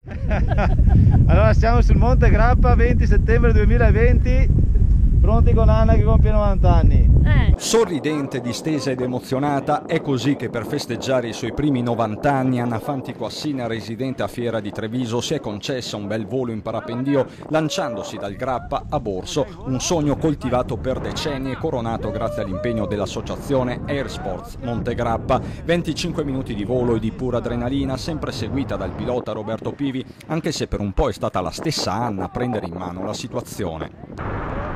Allora siamo sul Monte Grappa, 20 settembre 2020, pronti con Anna che compie 90 anni. Sorridente, distesa ed emozionata, è così che per festeggiare i suoi primi 90 anni Anna Fantico Assina, residente a Fiera di Treviso, si è concessa un bel volo in parapendio lanciandosi dal Grappa a Borso, un sogno coltivato per decenni e coronato grazie all'impegno dell'associazione Air Sports Monte Grappa. 25 minuti di volo e di pura adrenalina, sempre seguita dal pilota Roberto Pivi, anche se per un po' è stata la stessa Anna a prendere in mano la situazione.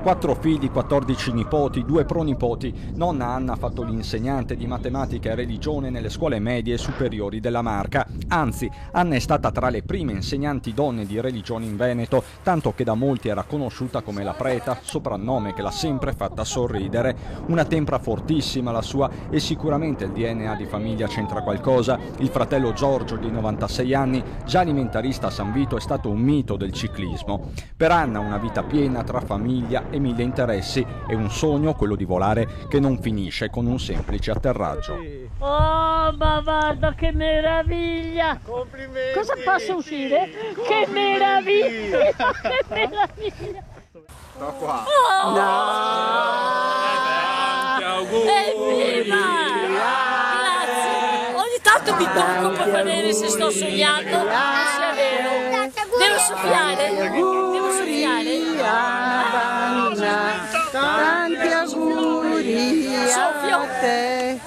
Quattro figli, 14 nipoti, 2 pronipoti. Nonna Anna ha fatto l'insegnante di matematica e religione nelle scuole medie e superiori della Marca. Anzi, Anna è stata tra le prime insegnanti donne di religione in Veneto, tanto che da molti era conosciuta come la preta, soprannome che l'ha sempre fatta sorridere. Una tempra fortissima la sua e sicuramente il DNA di famiglia c'entra qualcosa. Il fratello Giorgio, di 96 anni, già alimentarista a San Vito, è stato un mito del ciclismo. Per Anna una vita piena tra famiglia e 1000 interessi e un sogno, quello di volare, che non finisce con un semplice atterraggio. Oh, ma guarda che meraviglia! Complimenti! Cosa posso uscire? Che meraviglia! Che meraviglia! Da qua! Oh! No! Evviva! Grazie! Ogni tanto mi tocco per vedere se sto sognando, non sia vero. Devo soffiare? Devo soffiare? Tanti auguri a te.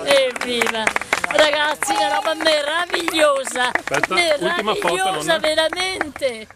Evviva! Ragazzi, una roba meravigliosa! Aspetta, ultima foto, Meravigliosa, nonna. veramente!